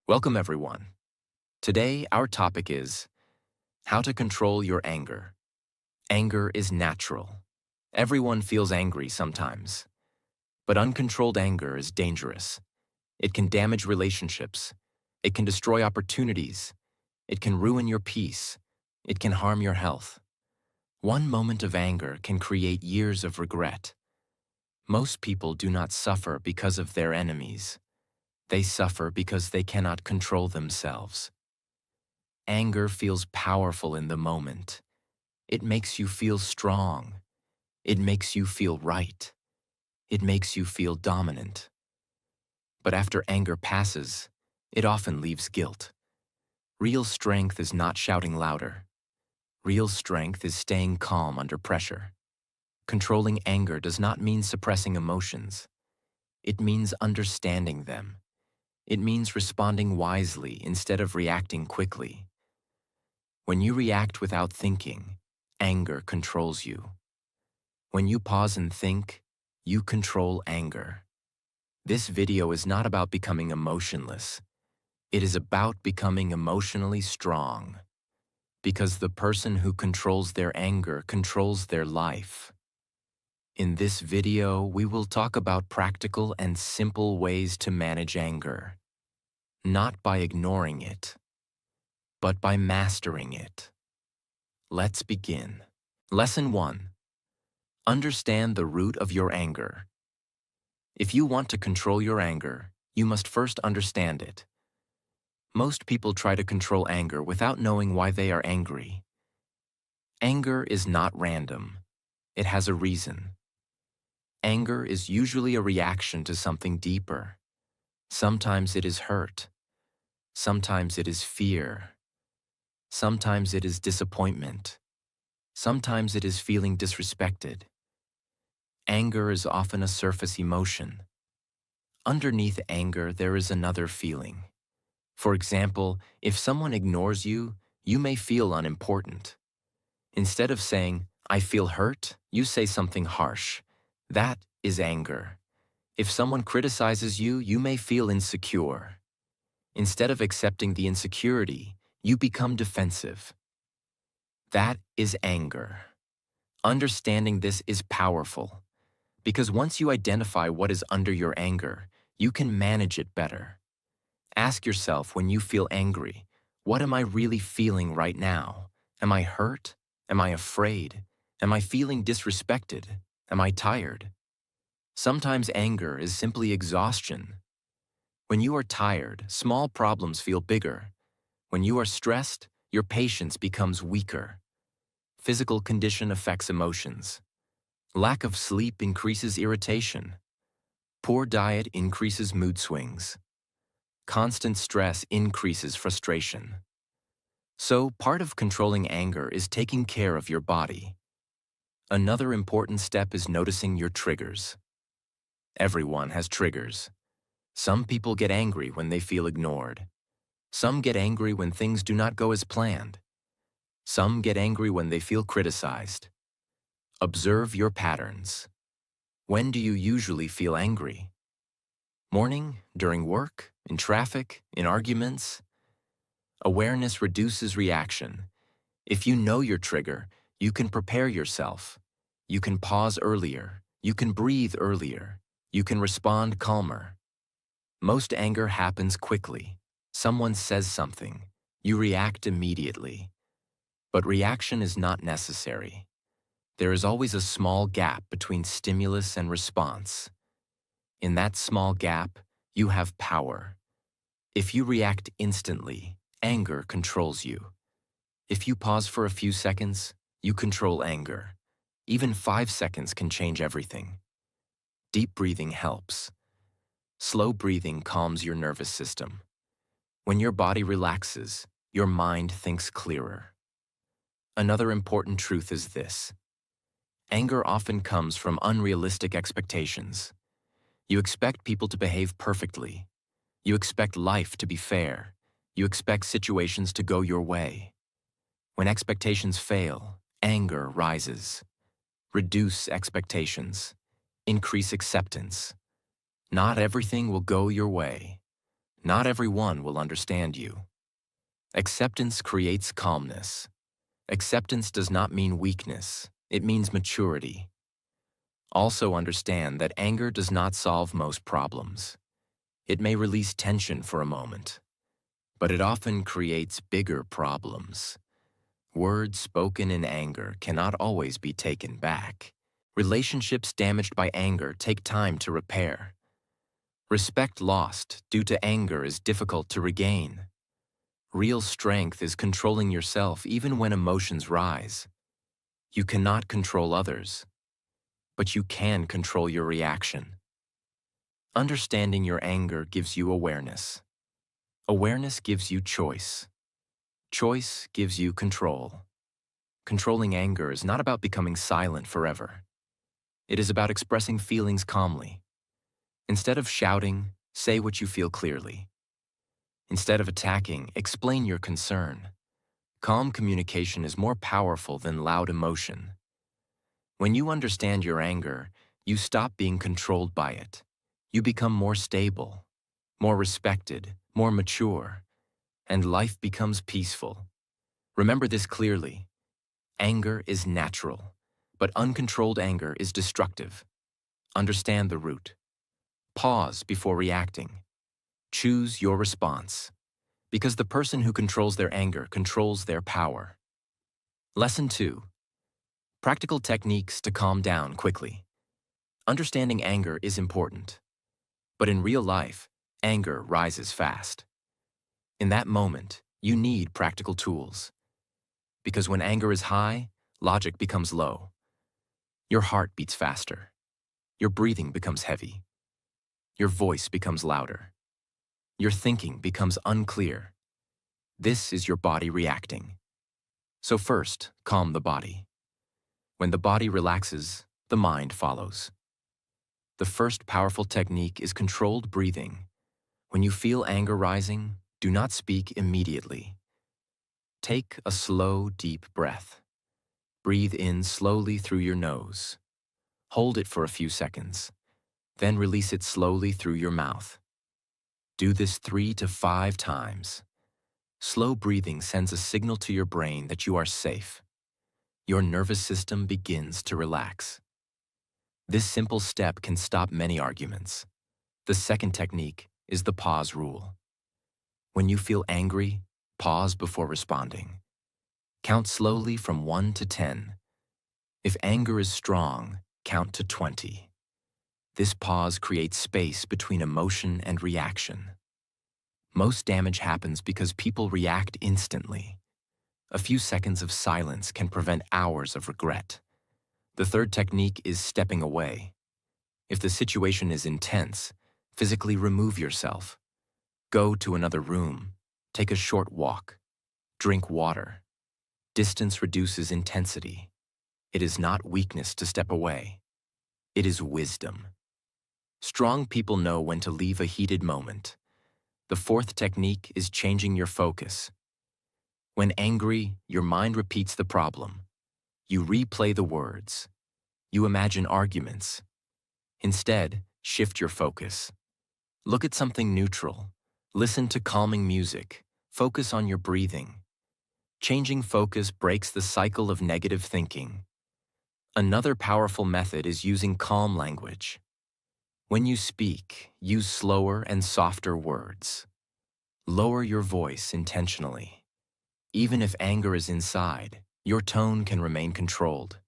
Welcome, everyone. Today, our topic is how to control your anger. Anger is natural. Everyone feels angry sometimes. But uncontrolled anger is dangerous. It can damage relationships. It can destroy opportunities. It can ruin your peace. It can harm your health. One moment of anger can create years of regret. Most people do not suffer because of their enemies. They suffer because they cannot control themselves. Anger feels powerful in the moment. It makes you feel strong. It makes you feel right. It makes you feel dominant. But after anger passes, it often leaves guilt. Real strength is not shouting louder. Real strength is staying calm under pressure. Controlling anger does not mean suppressing emotions. It means understanding them. It means responding wisely instead of reacting quickly. When you react without thinking, anger controls you. When you pause and think, you control anger. This video is not about becoming emotionless. It is about becoming emotionally strong. Because the person who controls their anger controls their life. In this video, we will talk about practical and simple ways to manage anger. Not by ignoring it, but by mastering it. Let's begin. Lesson 1. Understand the root of your anger. If you want to control your anger, you must first understand it. Most people try to control anger without knowing why they are angry. Anger is not random. It has a reason. Anger is usually a reaction to something deeper. Sometimes it is hurt. Sometimes it is fear. Sometimes it is disappointment. Sometimes it is feeling disrespected. Anger is often a surface emotion. Underneath anger, there is another feeling. For example, if someone ignores you, you may feel unimportant. Instead of saying, "I feel hurt," you say something harsh. That is anger. If someone criticizes you, you may feel insecure. Instead of accepting the insecurity, you become defensive. That is anger. Understanding this is powerful, because once you identify what is under your anger, you can manage it better. Ask yourself when you feel angry, what am I really feeling right now? Am I hurt? Am I afraid? Am I feeling disrespected? Am I tired? Sometimes anger is simply exhaustion. When you are tired, small problems feel bigger. When you are stressed, your patience becomes weaker. Physical condition affects emotions. Lack of sleep increases irritation. Poor diet increases mood swings. Constant stress increases frustration. So, part of controlling anger is taking care of your body. Another important step is noticing your triggers. Everyone has triggers. Some people get angry when they feel ignored. Some get angry when things do not go as planned. Some get angry when they feel criticized. Observe your patterns. When do you usually feel angry? Morning, during work, in traffic, in arguments? Awareness reduces reaction. If you know your trigger, you can prepare yourself. You can pause earlier. You can breathe earlier. You can respond calmer. Most anger happens quickly. Someone says something. You react immediately. But reaction is not necessary. There is always a small gap between stimulus and response. In that small gap, you have power. If you react instantly, anger controls you. If you pause for a few seconds, you control anger. Even 5 seconds can change everything. Deep breathing helps. Slow breathing calms your nervous system. When your body relaxes, your mind thinks clearer. Another important truth is this. Anger often comes from unrealistic expectations. You expect people to behave perfectly. You expect life to be fair. You expect situations to go your way. When expectations fail, anger rises. Reduce expectations. Increase acceptance. Not everything will go your way. Not everyone will understand you. Acceptance creates calmness. Acceptance does not mean weakness, it means maturity. Also understand that anger does not solve most problems. It may release tension for a moment, but it often creates bigger problems. Words spoken in anger cannot always be taken back. Relationships damaged by anger take time to repair. Respect lost due to anger is difficult to regain. Real strength is controlling yourself even when emotions rise. You cannot control others, but you can control your reaction. Understanding your anger gives you awareness. Awareness gives you choice. Choice gives you control. Controlling anger is not about becoming silent forever. It is about expressing feelings calmly. Instead of shouting, say what you feel clearly. Instead of attacking, explain your concern. Calm communication is more powerful than loud emotion. When you understand your anger, you stop being controlled by it. You become more stable, more respected, more mature, and life becomes peaceful. Remember this clearly. Anger is natural, but uncontrolled anger is destructive. Understand the root. Pause before reacting. Choose your response, because the person who controls their anger controls their power. Lesson 2. Practical techniques to calm down quickly. Understanding anger is important, but in real life, anger rises fast. In that moment, you need practical tools, because when anger is high, logic becomes low. Your heart beats faster. Your breathing becomes heavy. Your voice becomes louder. Your thinking becomes unclear. This is your body reacting. So first, calm the body. When the body relaxes, the mind follows. The first powerful technique is controlled breathing. When you feel anger rising, do not speak immediately. Take a slow, deep breath. Breathe in slowly through your nose. Hold it for a few seconds. Then release it slowly through your mouth. Do this 3 to 5 times. Slow breathing sends a signal to your brain that you are safe. Your nervous system begins to relax. This simple step can stop many arguments. The second technique is the pause rule. When you feel angry, pause before responding. Count slowly from 1 to 10. If anger is strong, count to 20. This pause creates space between emotion and reaction. Most damage happens because people react instantly. A few seconds of silence can prevent hours of regret. The third technique is stepping away. If the situation is intense, physically remove yourself. Go to another room. Take a short walk. Drink water. Distance reduces intensity. It is not weakness to step away. It is wisdom. Strong people know when to leave a heated moment. The fourth technique is changing your focus. When angry, your mind repeats the problem. You replay the words. You imagine arguments. Instead, shift your focus. Look at something neutral. Listen to calming music. Focus on your breathing. Changing focus breaks the cycle of negative thinking. Another powerful method is using calm language. When you speak, use slower and softer words. Lower your voice intentionally. Even if anger is inside, your tone can remain controlled.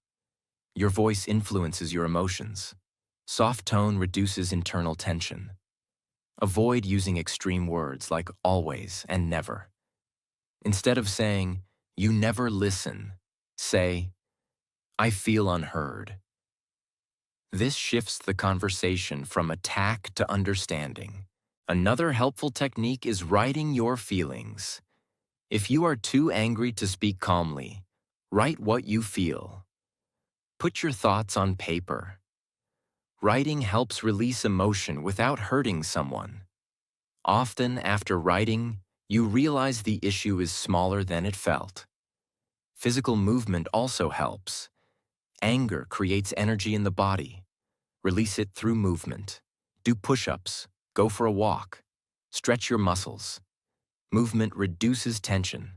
Your voice influences your emotions. Soft tone reduces internal tension. Avoid using extreme words like always and never. Instead of saying, "You never listen," say, "I feel unheard." This shifts the conversation from attack to understanding. Another helpful technique is writing your feelings. If you are too angry to speak calmly, write what you feel. Put your thoughts on paper. Writing helps release emotion without hurting someone. Often, after writing, you realize the issue is smaller than it felt. Physical movement also helps. Anger creates energy in the body. Release it through movement. Do push-ups. Go for a walk. Stretch your muscles. Movement reduces tension.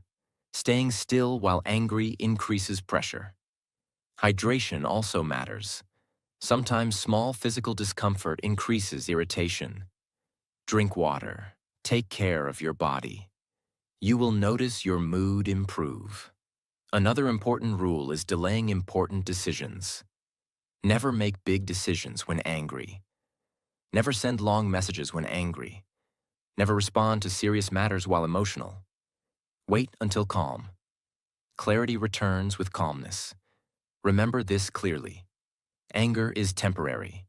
Staying still while angry increases pressure. Hydration also matters. Sometimes small physical discomfort increases irritation. Drink water. Take care of your body. You will notice your mood improve. Another important rule is delaying important decisions. Never make big decisions when angry. Never send long messages when angry. Never respond to serious matters while emotional. Wait until calm. Clarity returns with calmness. Remember this clearly. Anger is temporary,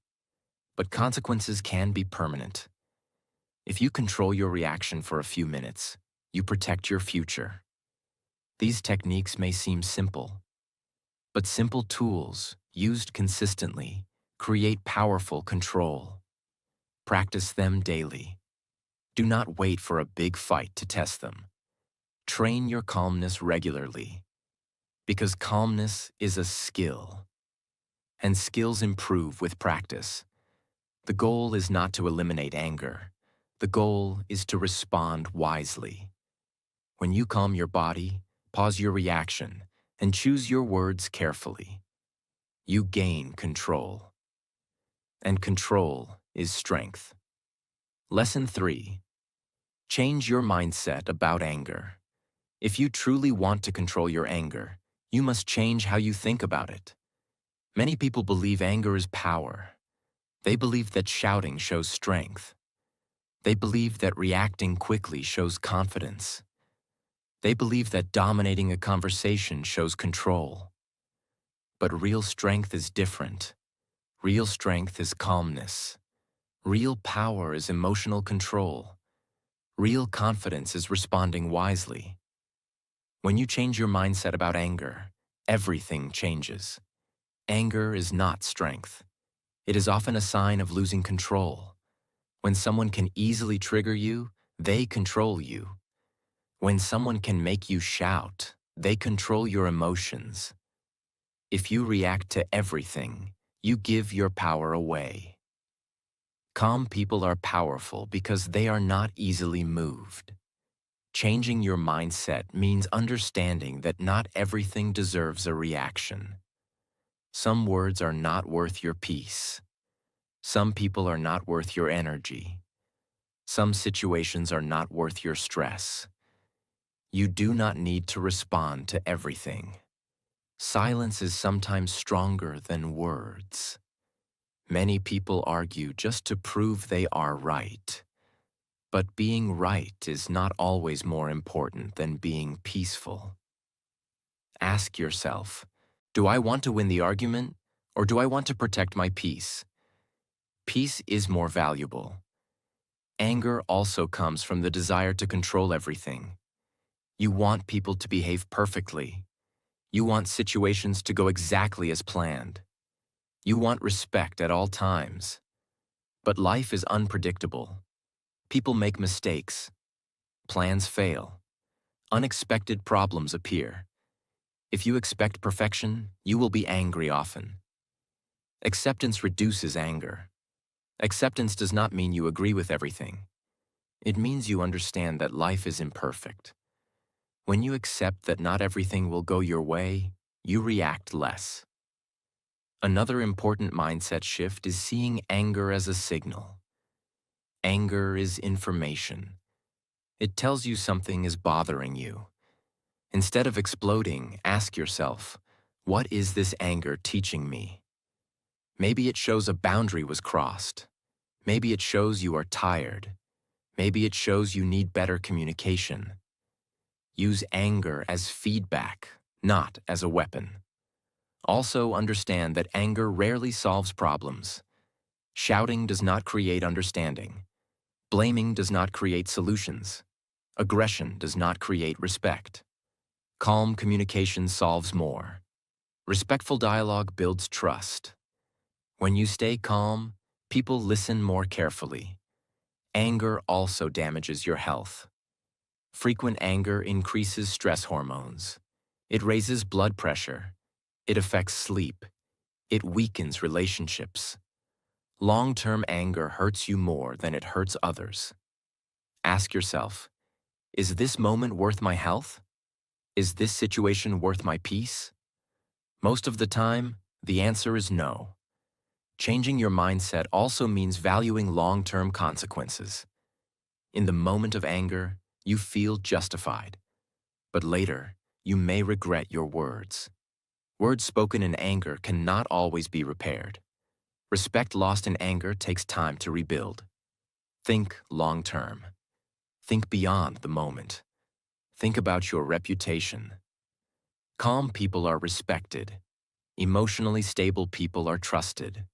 but consequences can be permanent. If you control your reaction for a few minutes, you protect your future. These techniques may seem simple, but simple tools, used consistently, create powerful control. Practice them daily. Do not wait for a big fight to test them. Train your calmness regularly, because calmness is a skill, and skills improve with practice. The goal is not to eliminate anger. The goal is to respond wisely. When you calm your body, pause your reaction, and choose your words carefully, you gain control. And control is strength. Lesson 3. Change your mindset about anger. If you truly want to control your anger, you must change how you think about it. Many people believe anger is power. They believe that shouting shows strength. They believe that reacting quickly shows confidence. They believe that dominating a conversation shows control. But real strength is different. Real strength is calmness. Real power is emotional control. Real confidence is responding wisely. When you change your mindset about anger, everything changes. Anger is not strength. It is often a sign of losing control. When someone can easily trigger you, they control you. When someone can make you shout, they control your emotions. If you react to everything, you give your power away. Calm people are powerful because they are not easily moved. Changing your mindset means understanding that not everything deserves a reaction. Some words are not worth your peace. Some people are not worth your energy. Some situations are not worth your stress. You do not need to respond to everything. Silence is sometimes stronger than words. Many people argue just to prove they are right. But being right is not always more important than being peaceful. Ask yourself, do I want to win the argument, or do I want to protect my peace? Peace is more valuable. Anger also comes from the desire to control everything. You want people to behave perfectly. You want situations to go exactly as planned. You want respect at all times. But life is unpredictable. People make mistakes. Plans fail. Unexpected problems appear. If you expect perfection, you will be angry often. Acceptance reduces anger. Acceptance does not mean you agree with everything. It means you understand that life is imperfect. When you accept that not everything will go your way, you react less. Another important mindset shift is seeing anger as a signal. Anger is information. It tells you something is bothering you. Instead of exploding, ask yourself, what is this anger teaching me? Maybe it shows a boundary was crossed. Maybe it shows you are tired. Maybe it shows you need better communication. Use anger as feedback, not as a weapon. Also understand that anger rarely solves problems. Shouting does not create understanding. Blaming does not create solutions. Aggression does not create respect. Calm communication solves more. Respectful dialogue builds trust. When you stay calm, people listen more carefully. Anger also damages your health. Frequent anger increases stress hormones. It raises blood pressure. It affects sleep. It weakens relationships. Long-term anger hurts you more than it hurts others. Ask yourself, is this moment worth my health? Is this situation worth my peace? Most of the time, the answer is no. Changing your mindset also means valuing long-term consequences. In the moment of anger, you feel justified, but later, you may regret your words. Words spoken in anger cannot always be repaired. Respect lost in anger takes time to rebuild. Think long-term. Think beyond the moment. Think about your reputation. Calm people are respected. Emotionally stable people are trusted.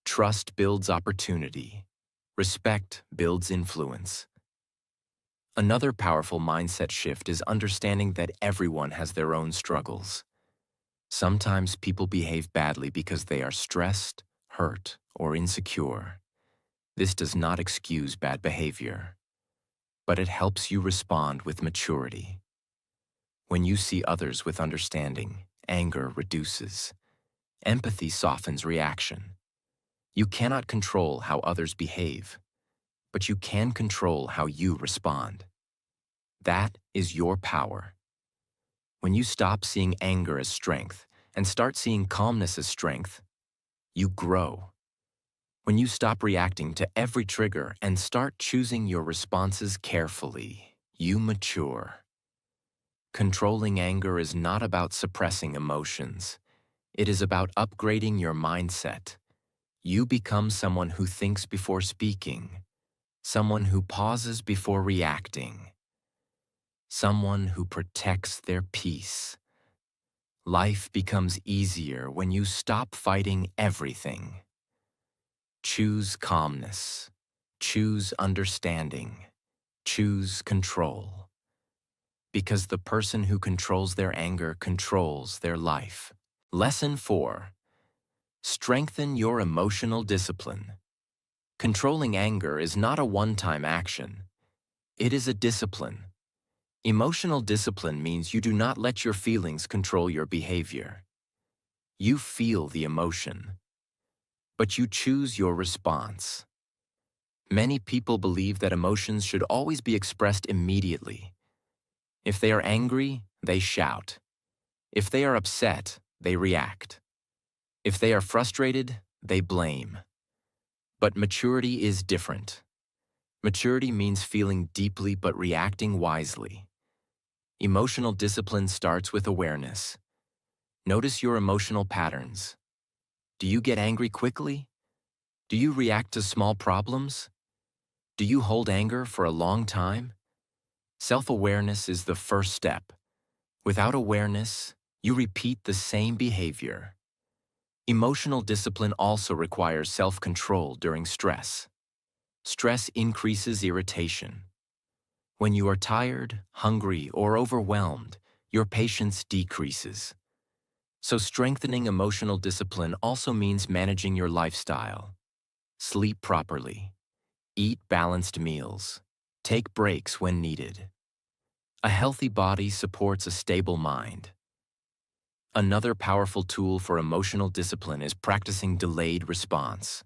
Trust builds opportunity. Respect builds influence. Another powerful mindset shift is understanding that everyone has their own struggles. Sometimes people behave badly because they are stressed, hurt, or insecure. This does not excuse bad behavior, but it helps you respond with maturity. When you see others with understanding, anger reduces. Empathy softens reaction. You cannot control how others behave, but you can control how you respond. That is your power. When you stop seeing anger as strength and start seeing calmness as strength, you grow. When you stop reacting to every trigger and start choosing your responses carefully, you mature. Controlling anger is not about suppressing emotions. It is about upgrading your mindset. You become someone who thinks before speaking, someone who pauses before reacting, someone who protects their peace. Life becomes easier when you stop fighting everything. Choose calmness. Choose understanding. Choose control. Because the person who controls their anger controls their life. Lesson 4. Strengthen your emotional discipline. Controlling anger is not a one-time action. It is a discipline. Emotional discipline means you do not let your feelings control your behavior. You feel the emotion, but you choose your response. Many people believe that emotions should always be expressed immediately. If they are angry, they shout. If they are upset, they react. If they are frustrated, they blame. But maturity is different. Maturity means feeling deeply but reacting wisely. Emotional discipline starts with awareness. Notice your emotional patterns. Do you get angry quickly? Do you react to small problems? Do you hold anger for a long time? Self-awareness is the first step. Without awareness, you repeat the same behavior. Emotional discipline also requires self-control during stress. Stress increases irritation. When you are tired, hungry, or overwhelmed, your patience decreases. So strengthening emotional discipline also means managing your lifestyle. Sleep properly. Eat balanced meals. Take breaks when needed. A healthy body supports a stable mind. Another powerful tool for emotional discipline is practicing delayed response.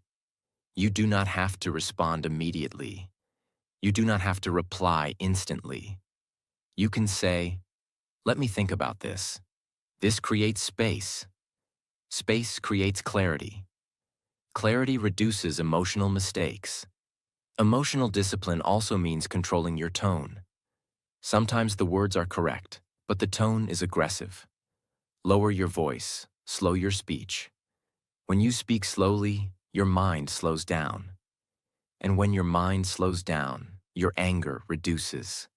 You do not have to respond immediately. You do not have to reply instantly. You can say, "Let me think about this." This creates space. Space creates clarity. Clarity reduces emotional mistakes. Emotional discipline also means controlling your tone. Sometimes the words are correct, but the tone is aggressive. Lower your voice, slow your speech. When you speak slowly, your mind slows down. And when your mind slows down, your anger reduces.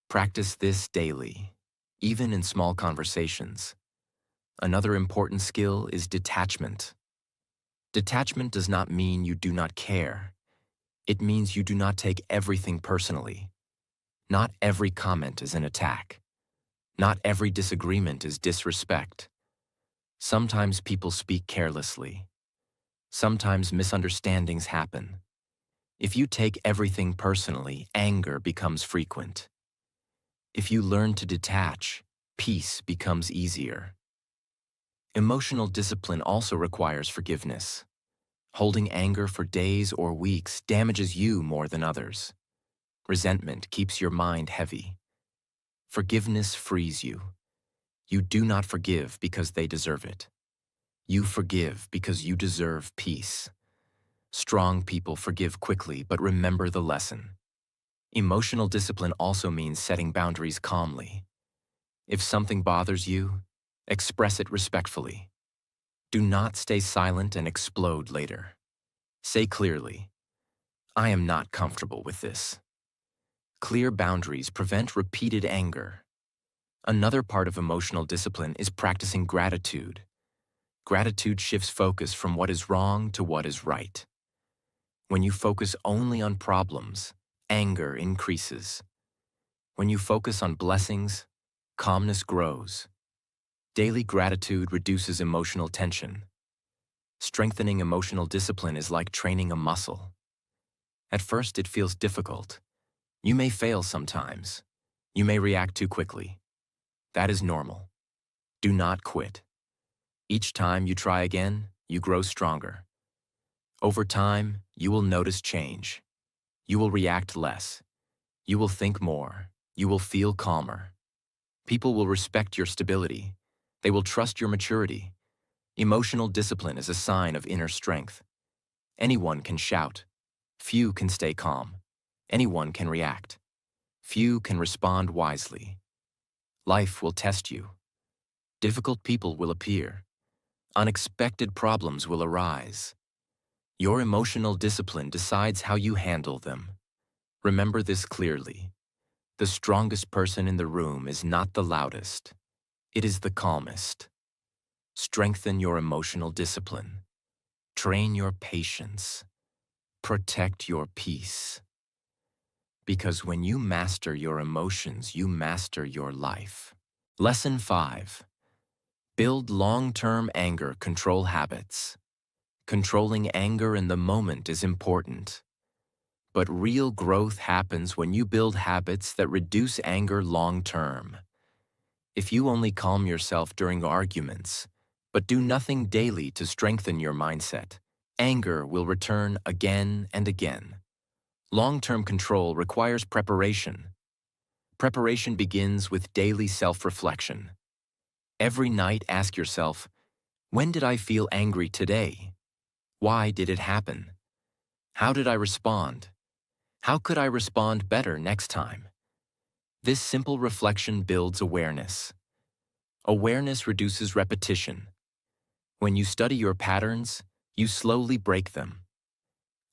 Practice this daily, even in small conversations. Another important skill is detachment. Detachment does not mean you do not care. It means you do not take everything personally. Not every comment is an attack. Not every disagreement is disrespect. Sometimes people speak carelessly. Sometimes misunderstandings happen. If you take everything personally, anger becomes frequent. If you learn to detach, peace becomes easier. Emotional discipline also requires forgiveness. Holding anger for days or weeks damages you more than others. Resentment keeps your mind heavy. Forgiveness frees you. You do not forgive because they deserve it. You forgive because you deserve peace. Strong people forgive quickly but remember the lesson. Emotional discipline also means setting boundaries calmly. If something bothers you, express it respectfully. Do not stay silent and explode later. Say clearly, "I am not comfortable with this." Clear boundaries prevent repeated anger. Another part of emotional discipline is practicing gratitude. Gratitude shifts focus from what is wrong to what is right. When you focus only on problems, anger increases. When you focus on blessings, calmness grows. Daily gratitude reduces emotional tension. Strengthening emotional discipline is like training a muscle. At first, it feels difficult. You may fail sometimes. You may react too quickly. That is normal. Do not quit. Each time you try again, you grow stronger. Over time, you will notice change. You will react less. You will think more. You will feel calmer. People will respect your stability. They will trust your maturity. Emotional discipline is a sign of inner strength. Anyone can shout. Few can stay calm. Anyone can react. Few can respond wisely. Life will test you. Difficult people will appear. Unexpected problems will arise. Your emotional discipline decides how you handle them. Remember this clearly. The strongest person in the room is not the loudest. It is the calmest. Strengthen your emotional discipline. Train your patience. Protect your peace. Because when you master your emotions, you master your life. Lesson 5. Build long-term anger control habits. Controlling anger in the moment is important. But real growth happens when you build habits that reduce anger long-term. If you only calm yourself during arguments, but do nothing daily to strengthen your mindset, anger will return again and again. Long-term control requires preparation. Preparation begins with daily self-reflection. Every night ask yourself, when did I feel angry today? Why did it happen? How did I respond? How could I respond better next time? This simple reflection builds awareness. Awareness reduces repetition. When you study your patterns, you slowly break them.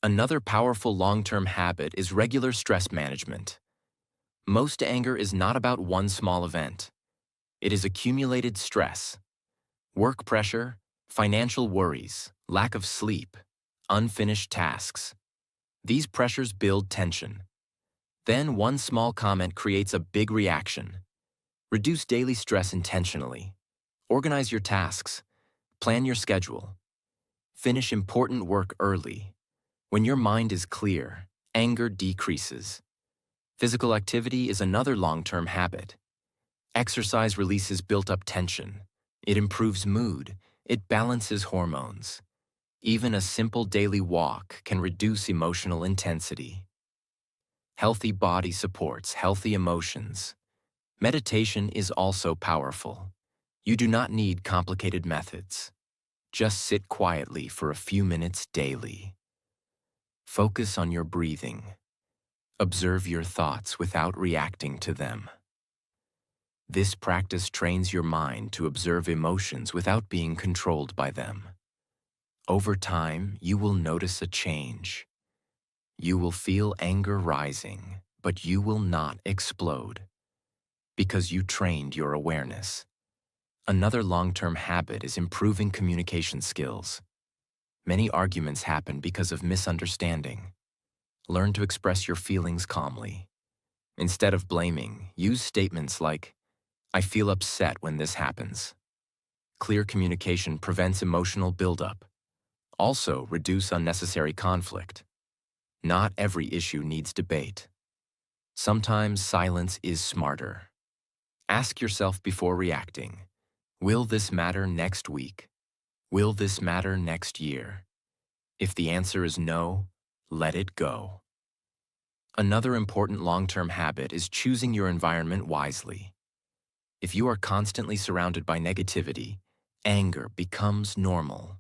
Another powerful long-term habit is regular stress management. Most anger is not about one small event. It is accumulated stress. Work pressure, financial worries, lack of sleep, unfinished tasks. These pressures build tension. Then one small comment creates a big reaction. Reduce daily stress intentionally. Organize your tasks. Plan your schedule. Finish important work early. When your mind is clear, anger decreases. Physical activity is another long-term habit. Exercise releases built-up tension. It improves mood. It balances hormones. Even a simple daily walk can reduce emotional intensity. Healthy body supports healthy emotions. Meditation is also powerful. You do not need complicated methods. Just sit quietly for a few minutes daily. Focus on your breathing. Observe your thoughts without reacting to them. This practice trains your mind to observe emotions without being controlled by them. Over time, you will notice a change. You will feel anger rising, but you will not explode because you trained your awareness. Another long-term habit is improving communication skills. Many arguments happen because of misunderstanding. Learn to express your feelings calmly. Instead of blaming, use statements like, "I feel upset when this happens." Clear communication prevents emotional buildup. Also, reduce unnecessary conflict. Not every issue needs debate. Sometimes silence is smarter. Ask yourself before reacting, will this matter next week? Will this matter next year? If the answer is no, let it go. Another important long-term habit is choosing your environment wisely. If you are constantly surrounded by negativity, anger becomes normal.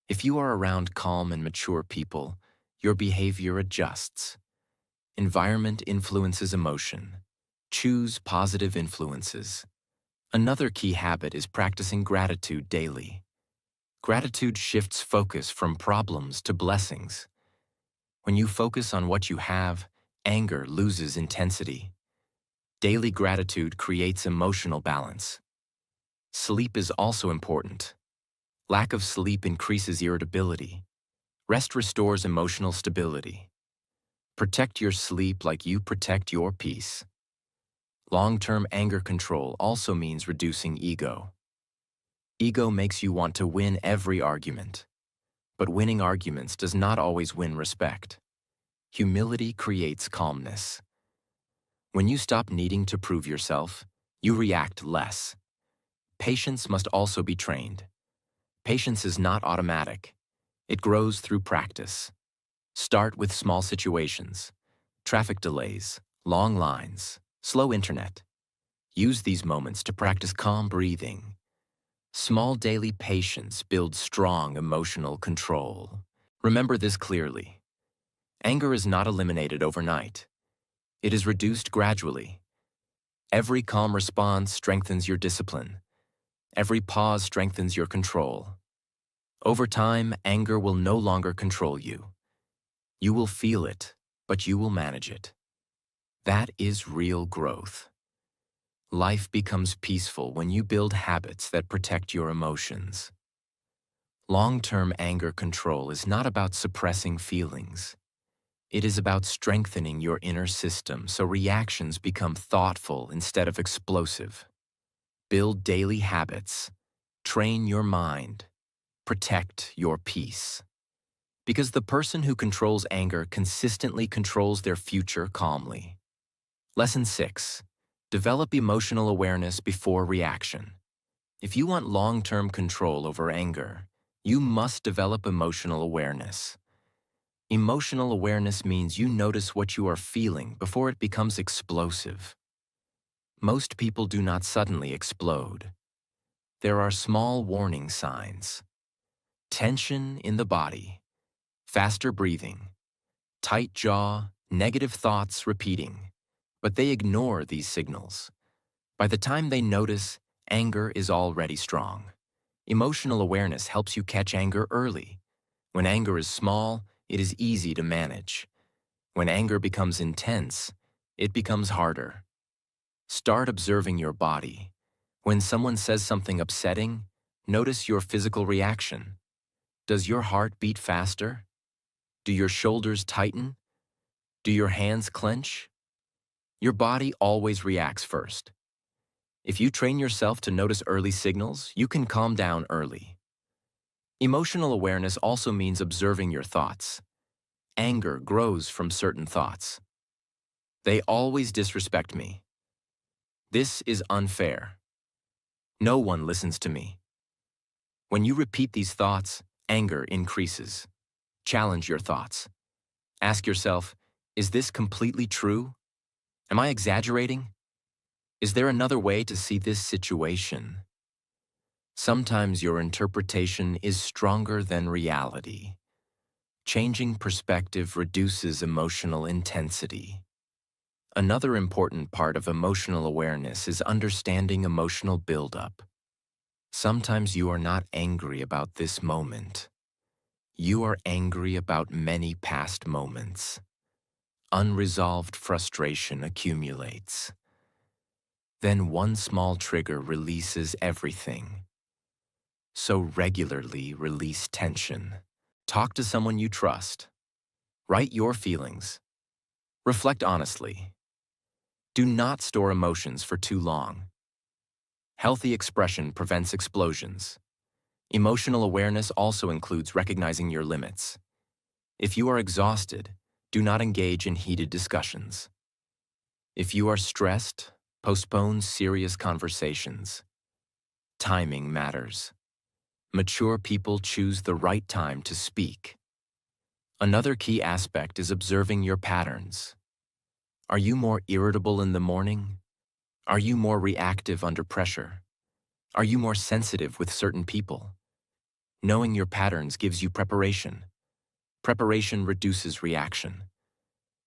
If you are around calm and mature people, your behavior adjusts. Environment influences emotion. Choose positive influences. Another key habit is practicing gratitude daily. Gratitude shifts focus from problems to blessings. When you focus on what you have, anger loses intensity. Daily gratitude creates emotional balance. Sleep is also important. Lack of sleep increases irritability. Rest restores emotional stability. Protect your sleep like you protect your peace. Long-term anger control also means reducing ego. Ego makes you want to win every argument. But winning arguments does not always win respect. Humility creates calmness. When you stop needing to prove yourself, you react less. Patience must also be trained. Patience is not automatic. It grows through practice. Start with small situations. Traffic delays, long lines, slow internet. Use these moments to practice calm breathing. Small daily patience builds strong emotional control. Remember this clearly. Anger is not eliminated overnight. It is reduced gradually. Every calm response strengthens your discipline. Every pause strengthens your control. Over time, anger will no longer control you. You will feel it, but you will manage it. That is real growth. Life becomes peaceful when you build habits that protect your emotions. Long-term anger control is not about suppressing feelings. It is about strengthening your inner system so reactions become thoughtful instead of explosive. Build daily habits. Train your mind. Protect your peace. Because the person who controls anger consistently controls their future calmly. Lesson 6. Develop emotional awareness before reaction. If you want long-term control over anger, you must develop emotional awareness. Emotional awareness means you notice what you are feeling before it becomes explosive. Most people do not suddenly explode. There are small warning signs. Tension in the body, faster breathing, tight jaw, negative thoughts repeating. But they ignore these signals. By the time they notice, anger is already strong. Emotional awareness helps you catch anger early. When anger is small, it is easy to manage. When anger becomes intense, it becomes harder. Start observing your body. When someone says something upsetting, notice your physical reaction. Does your heart beat faster? Do your shoulders tighten? Do your hands clench? Your body always reacts first. If you train yourself to notice early signals, you can calm down early. Emotional awareness also means observing your thoughts. Anger grows from certain thoughts. They always disrespect me. This is unfair. No one listens to me. When you repeat these thoughts, anger increases. Challenge your thoughts. Ask yourself, is this completely true? Am I exaggerating? Is there another way to see this situation? Sometimes your interpretation is stronger than reality. Changing perspective reduces emotional intensity. Another important part of emotional awareness is understanding emotional buildup. Sometimes you are not angry about this moment. You are angry about many past moments. Unresolved frustration accumulates. Then one small trigger releases everything. So regularly release tension. Talk to someone you trust. Write your feelings. Reflect honestly. Do not store emotions for too long. Healthy expression prevents explosions. Emotional awareness also includes recognizing your limits. If you are exhausted, do not engage in heated discussions. If you are stressed, postpone serious conversations. Timing matters. Mature people choose the right time to speak. Another key aspect is observing your patterns. Are you more irritable in the morning? Are you more reactive under pressure? Are you more sensitive with certain people? Knowing your patterns gives you preparation. Preparation reduces reaction.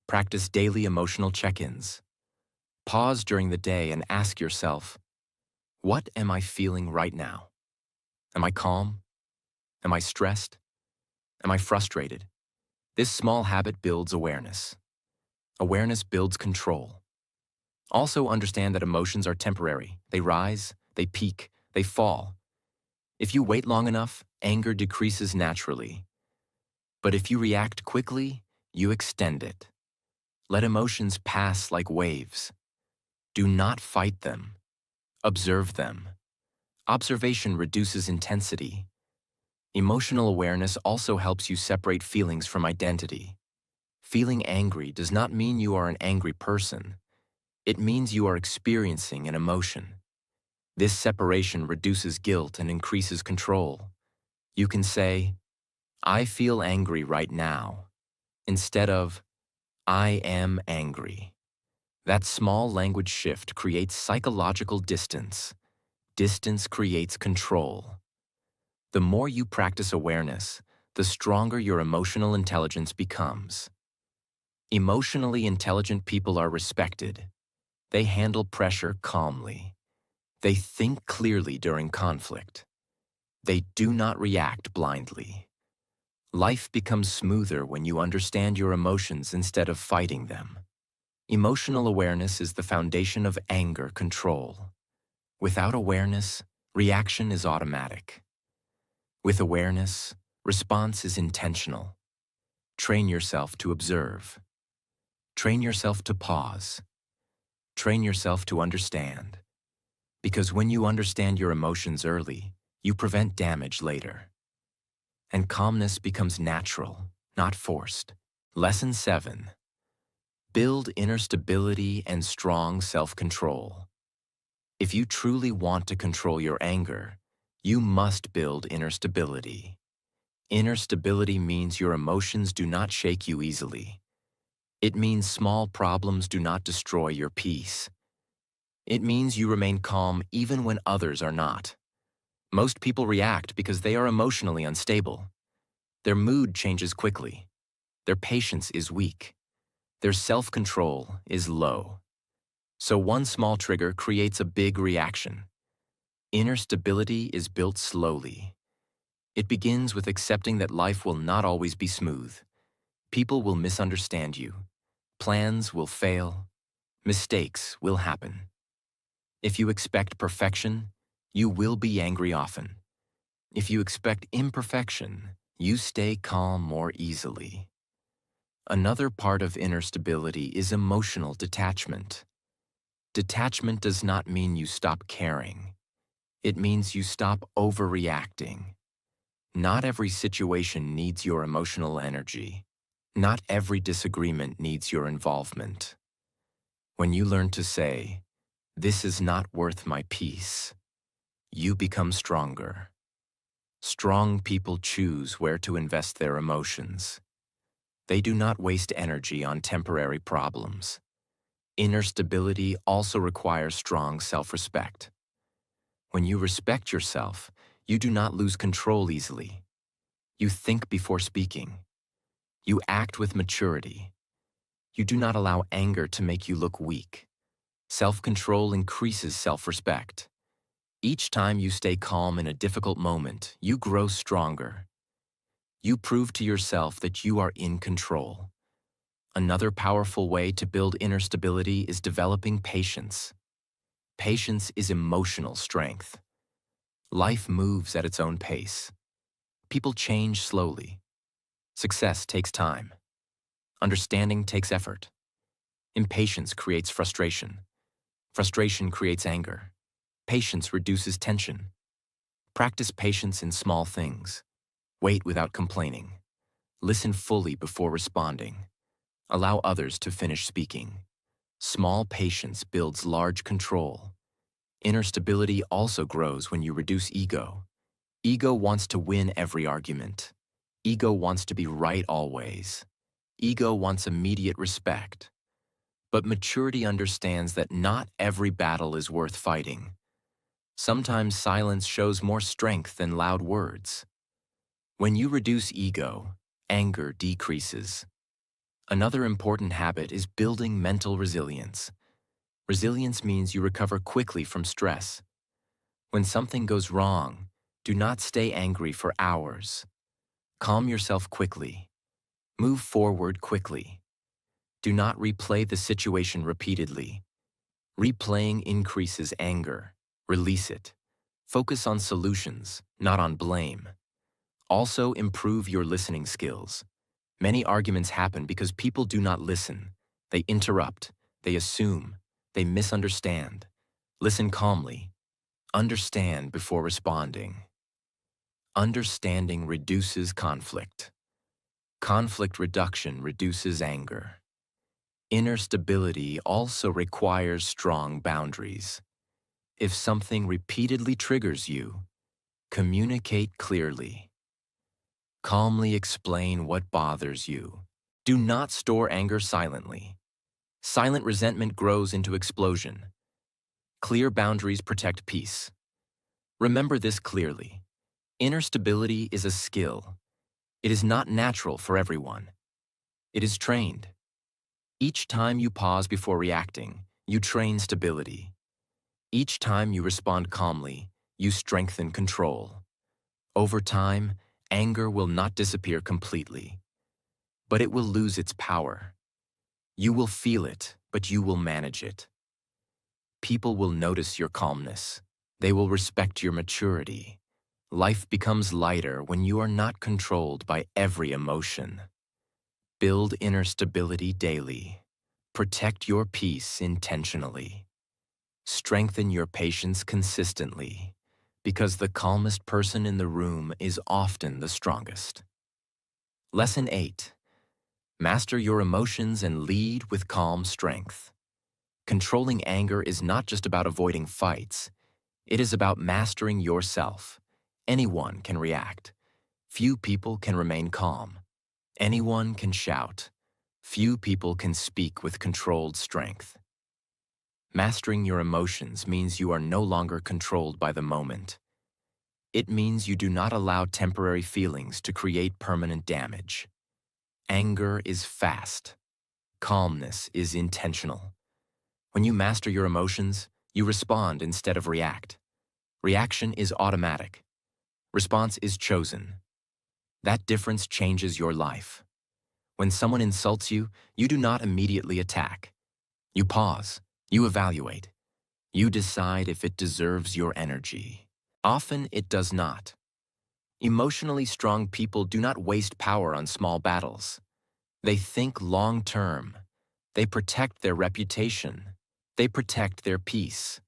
Practice daily emotional check-ins. Pause during the day and ask yourself, what am I feeling right now? Am I calm? Am I stressed? Am I frustrated? This small habit builds awareness. Awareness builds control. Also understand that emotions are temporary. They rise, they peak, they fall. If you wait long enough, anger decreases naturally. But if you react quickly, you extend it. Let emotions pass like waves. Do not fight them. Observe them. Observation reduces intensity. Emotional awareness also helps you separate feelings from identity. Feeling angry does not mean you are an angry person. It means you are experiencing an emotion. This separation reduces guilt and increases control. You can say, I feel angry right now, instead of, I am angry. That small language shift creates psychological distance. Distance creates control. The more you practice awareness, the stronger your emotional intelligence becomes. Emotionally intelligent people are respected. They handle pressure calmly. They think clearly during conflict. They do not react blindly. Life becomes smoother when you understand your emotions instead of fighting them. Emotional awareness is the foundation of anger control. Without awareness, reaction is automatic. With awareness, response is intentional. Train yourself to observe. Train yourself to pause. Train yourself to understand. Because when you understand your emotions early, you prevent damage later. And calmness becomes natural, not forced. Lesson 7. Build inner stability and strong self-control. If you truly want to control your anger, you must build inner stability. Inner stability means your emotions do not shake you easily. It means small problems do not destroy your peace. It means you remain calm even when others are not. Most people react because they are emotionally unstable. Their mood changes quickly. Their patience is weak. Their self-control is low. So one small trigger creates a big reaction. Inner stability is built slowly. It begins with accepting that life will not always be smooth. People will misunderstand you. Plans will fail. Mistakes will happen. If you expect perfection, you will be angry often. If you expect imperfection, you stay calm more easily. Another part of inner stability is emotional detachment. Detachment does not mean you stop caring. It means you stop overreacting. Not every situation needs your emotional energy. Not every disagreement needs your involvement. When you learn to say, "This is not worth my peace," you become stronger. Strong people choose where to invest their emotions. They do not waste energy on temporary problems. Inner stability also requires strong self-respect. When you respect yourself, you do not lose control easily. You think before speaking. You act with maturity. You do not allow anger to make you look weak. Self-control increases self-respect. Each time you stay calm in a difficult moment, you grow stronger. You prove to yourself that you are in control. Another powerful way to build inner stability is developing patience. Patience is emotional strength. Life moves at its own pace. People change slowly. Success takes time. Understanding takes effort. Impatience creates frustration. Frustration creates anger. Patience reduces tension. Practice patience in small things. Wait without complaining. Listen fully before responding. Allow others to finish speaking. Small patience builds large control. Inner stability also grows when you reduce ego. Ego wants to win every argument. Ego wants to be right always. Ego wants immediate respect. But maturity understands that not every battle is worth fighting. Sometimes silence shows more strength than loud words. When you reduce ego, anger decreases. Another important habit is building mental resilience. Resilience means you recover quickly from stress. When something goes wrong, do not stay angry for hours. Calm yourself quickly. Move forward quickly. Do not replay the situation repeatedly. Replaying increases anger. Release it. Focus on solutions, not on blame. Also, improve your listening skills. Many arguments happen because people do not listen. They interrupt, they assume, they misunderstand. Listen calmly. Understand before responding. Understanding reduces conflict. Conflict reduction reduces anger. Inner stability also requires strong boundaries. If something repeatedly triggers you, communicate clearly. Calmly explain what bothers you. Do not store anger silently. Silent resentment grows into explosion. Clear boundaries protect peace. Remember this clearly. Inner stability is a skill. It is not natural for everyone. It is trained. Each time you pause before reacting, you train stability. Each time you respond calmly, you strengthen control. Over time, anger will not disappear completely, but it will lose its power. You will feel it, but you will manage it. People will notice your calmness. They will respect your maturity. Life becomes lighter when you are not controlled by every emotion. Build inner stability daily. Protect your peace intentionally. Strengthen your patience consistently, because the calmest person in the room is often the strongest. Lesson 8. Master your emotions and lead with calm strength. Controlling anger is not just about avoiding fights. It is about mastering yourself. Anyone can react. Few people can remain calm. Anyone can shout. Few people can speak with controlled strength. Mastering your emotions means you are no longer controlled by the moment. It means you do not allow temporary feelings to create permanent damage. Anger is fast. Calmness is intentional. When you master your emotions, you respond instead of react. Reaction is automatic. Response is chosen. That difference changes your life. When someone insults you, you do not immediately attack. You pause. You evaluate. You decide if it deserves your energy. Often it does not. Emotionally strong people do not waste power on small battles. They think long-term. They protect their reputation. They protect their peace.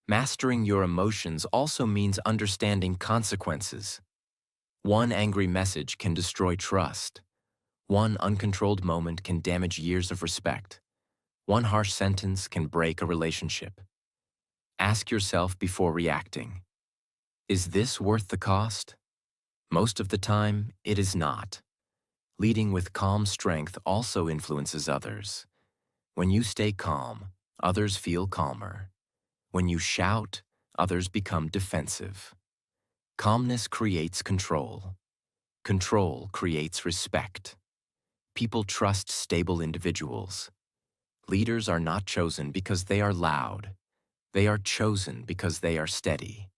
Mastering your emotions also means understanding consequences. One angry message can destroy trust. One uncontrolled moment can damage years of respect. One harsh sentence can break a relationship. Ask yourself before reacting, is this worth the cost? Most of the time, it is not. Leading with calm strength also influences others. When you stay calm, others feel calmer. When you shout, others become defensive. Calmness creates control. Control creates respect. People trust stable individuals. Leaders are not chosen because they are loud. They are chosen because they are steady.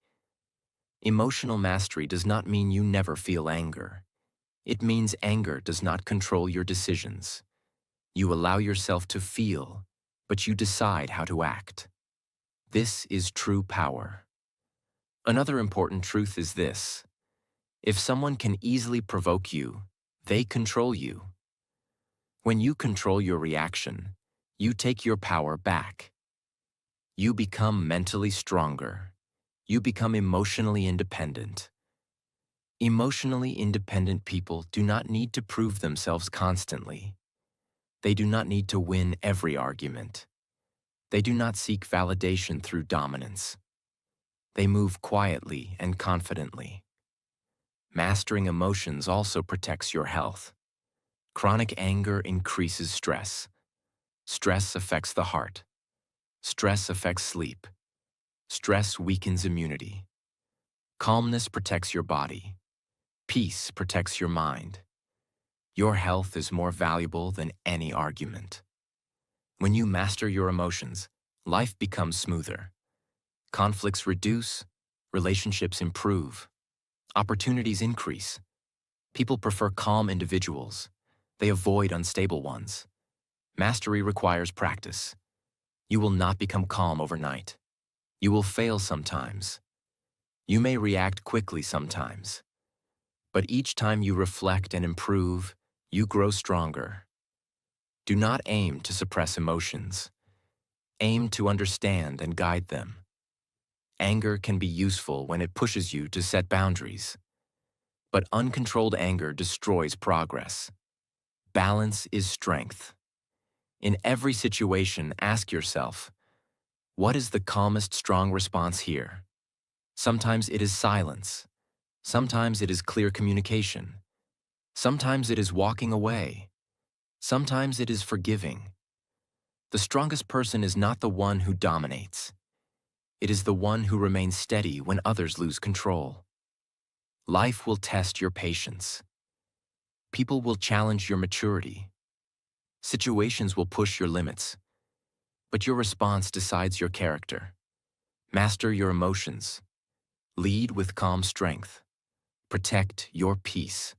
Emotional mastery does not mean you never feel anger. It means anger does not control your decisions. You allow yourself to feel, but you decide how to act. This is true power. Another important truth is this: if someone can easily provoke you, they control you. When you control your reaction, you take your power back. You become mentally stronger. You become emotionally independent. Emotionally independent people do not need to prove themselves constantly. They do not need to win every argument. They do not seek validation through dominance. They move quietly and confidently. Mastering emotions also protects your health. Chronic anger increases stress. Stress affects the heart. Stress affects sleep. Stress weakens immunity. Calmness protects your body. Peace protects your mind. Your health is more valuable than any argument. When you master your emotions, life becomes smoother. Conflicts reduce, relationships improve, opportunities increase. People prefer calm individuals. They avoid unstable ones. Mastery requires practice. You will not become calm overnight. You will fail sometimes. You may react quickly sometimes. But each time you reflect and improve, you grow stronger. Do not aim to suppress emotions. Aim to understand and guide them. Anger can be useful when it pushes you to set boundaries. But uncontrolled anger destroys progress. Balance is strength. In every situation, ask yourself, what is the calmest, strong response here? Sometimes it is silence. Sometimes it is clear communication. Sometimes it is walking away. Sometimes it is forgiving. The strongest person is not the one who dominates. It is the one who remains steady when others lose control. Life will test your patience. People will challenge your maturity. Situations will push your limits. But your response decides your character. Master your emotions. Lead with calm strength. Protect your peace.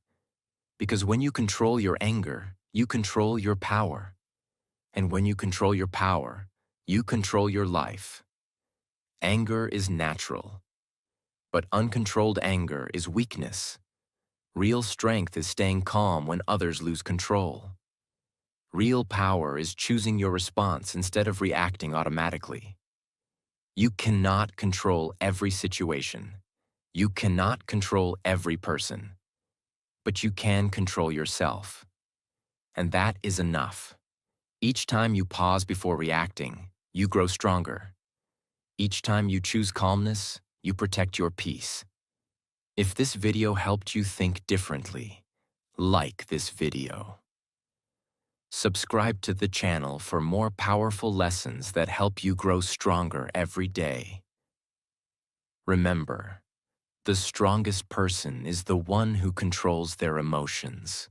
Because when you control your anger, you control your power. And when you control your power, you control your life. Anger is natural. But uncontrolled anger is weakness. Real strength is staying calm when others lose control. Real power is choosing your response instead of reacting automatically. You cannot control every situation. You cannot control every person. But you can control yourself. And that is enough. Each time you pause before reacting, you grow stronger. Each time you choose calmness, you protect your peace. If this video helped you think differently, like this video. Subscribe to the channel for more powerful lessons that help you grow stronger every day. Remember, the strongest person is the one who controls their emotions.